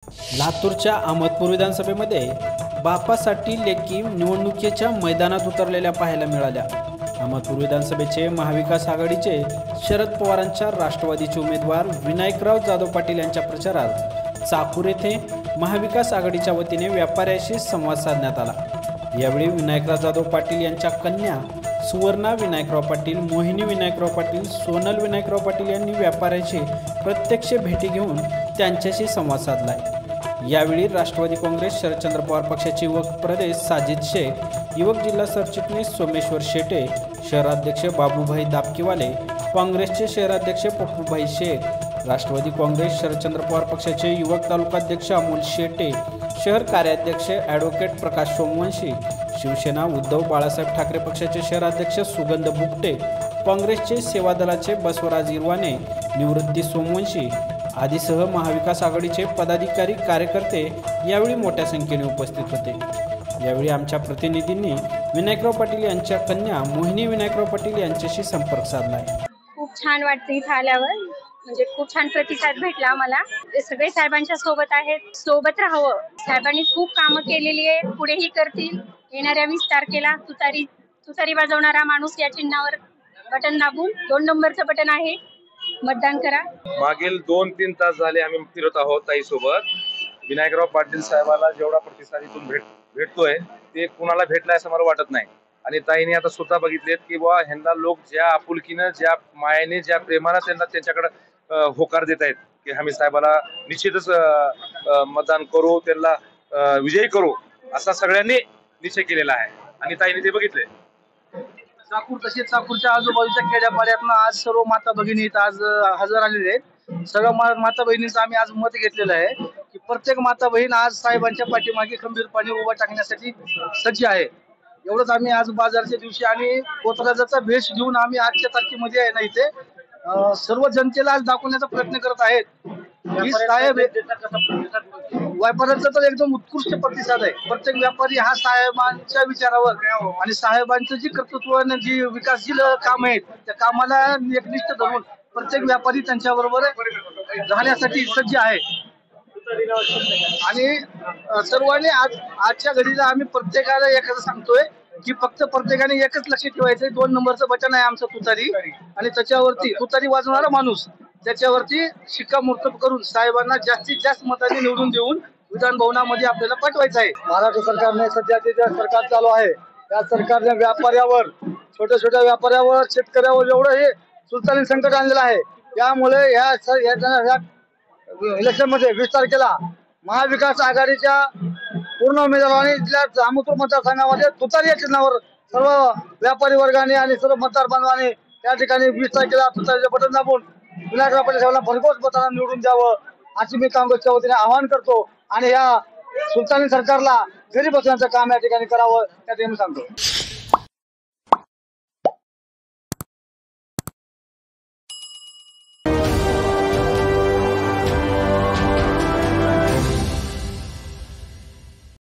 लातूरच्या अहमदपूर विधानसभेमध्ये बापासाठी लेकी निवडणुकीच्या मैदानात उतरलेल्या पाहायला मिळाल्या। अहमदपूर विधानसभेचे महाविकास आघाडीचे शरद पवारांच्या राष्ट्रवादीचे उमेदवार विनायकराव जाधव पाटील यांच्या प्रचारात चाकूर येथे महाविकास आघाडीच्या वतीने व्यापाऱ्यांशी संवाद साधण्यात आला। यावेळी विनायकराव जाधव पाटील यांच्या कन्या सुवर्णा विनायकराव पाटील, मोहिनी विनायकराव पाटील, सोनल विनायकराव पाटील यांनी व्यापाऱ्यांशी प्रत्यक्ष भेटी घेऊन त्यांच्याशी संवाद साधला। यावेळी राष्ट्रवादी काँग्रेस शरदचंद्र पवार पक्षाचे युवक प्रदेश साजिद शेख, युवक जिल्हा सरचिटणीस सोमेश्वर शेटे, शहराध्यक्ष बाबूभाई दापकीवाले, काँग्रेसचे शहराध्यक्ष पप्पूभाई शेख, राष्ट्रवादी काँग्रेस शरदचंद्र पवार पक्षाचे युवक तालुकाध्यक्ष अमोल शेटे, शहर कार्याध्यक्ष ॲडव्होकेट प्रकाश सोमवंशी, शिवसेना उद्धव बाळासाहेब ठाकरे पक्षाचे शहराध्यक्ष सुगंध बुकटे, काँग्रेसचे सेवा दलाचे बसवराज इरवाने, निवृत्ती सोमवंशी आदीसह महाविकास आघाडीचे पदाधिकारी कार्यकर्ते यावेळी मोठ्या संख्येने उपस्थित होते। यावेळी आमच्या प्रतिनिधींनी विनायकराव पाटील यांच्या कन्या मोहिनी विनायकराव पाटील यांच्याशी संपर्क साधला। खूप छान वाटतं इथं आल्यावर, म्हणजे खूप छान प्रतिसाद भेटला आम्हाला। सगळे साहेबांच्या सोबत आहेत, सोबत राहावं। साहेबांनी खूप कामं केलेली आहे, पुढेही करतील। येणाऱ्या 20 तारखेला तुतारी वाजवणारा माणूस या चिन्हावर बटन दाबून 2 नंबरचं बटन आहे, मतदान करा। मागील 2-3 तास झाले आम्ही फिरत आहोत ताई सोबत। विनायकराव पाटील साहेबाला जेवढा प्रतिसाद इथून भेटतोय ते कुणाला भेटलाय असं मला वाटत नाही। आणि ताईने आता स्वतः बघितलेत की बुवा ह्यांना लोक ज्या आपुलकीनं, ज्या मायाने, ज्या प्रेमानं त्यांच्याकडे होकार देत आहेत की आम्ही साहेबाला निश्चितच मतदान करू, त्यांना विजयी करू असा सगळ्यांनी निश्चय केलेला आहे आणि ताईने ते बघितले। चाकूर तसेच चाकूरच्या आजूबाजूच्या खेड्यापाड्यातनं आज सर्व माता भगिनी आज हजर आलेले आहेत। सर्व माता भगिनींचं आम्ही आज मत घेतलेलं आहे की प्रत्येक माता बहीण आज साहेबांच्या पाठीमागे खंबीरपणे उभा टाकण्यासाठी सज्ज आहे। एवढंच आम्ही आज बाजारच्या दिवशी आणि कोतराजाचा भेष घेऊन आम्ही आजच्या तारखेमध्ये आहे ना इथे सर्व जनतेला आज दाखवण्याचा प्रयत्न करत आहेत की साहेब व्यापाऱ्यांचा तर एकदम उत्कृष्ट प्रतिसाद आहे। प्रत्येक व्यापारी हा साहेबांच्या विचारावर आणि साहेबांचं जी कर्तृत्वाने जी विकासशील काम आहेत त्या कामाला एकनिष्ठ धरून प्रत्येक व्यापारी त्यांच्याबरोबर राहण्यासाठी सज्ज आहे। आणि सर्वांनी आजच्या घडीला आम्ही प्रत्येकाला एकच सांगतोय की फक्त प्रत्येकाने एकच लक्ष ठेवायचं, 2 नंबरचं बटन आहे आमचं तुतारी, आणि त्याच्यावरती तुतारी वाजवणारा माणूस त्याच्यावरती शिक्कामोर्तब करून साहेबांना जास्तीत जास्त मतांनी निवडून देऊन विधान भवनामध्ये आपल्याला पाठवायचं आहे। महाराष्ट्र सरकारने सध्या जे सरकार चालू आहे त्या सरकारने व्यापाऱ्यावर, छोट्या व्यापाऱ्यावर, शेतकऱ्यावर एवढं हे सुलतानी संकट आणलेलं आहे। त्यामुळे या इलेक्शन मध्ये 20 तारखेला महाविकास आघाडीच्या पूर्ण उमेदवारांनी जिल्ह्यात अहमदपूर मतदारसंघामध्ये तुतारी या चिन्हावर सर्व व्यापारी वर्गाने आणि सर्व मतदार बांधवांनी त्या ठिकाणी 20 तारखेला तुतारीचे बटन दाबून विनायकराव पाटील साहेबांना भरघोस मतांना निवडून द्यावं अशी मी काँग्रेसच्या वतीने आवाहन करतो आणि या सुलतानी सरकारला घरी बसण्याचं काम या ठिकाणी करावं त्या ठिकाणी सांगतो।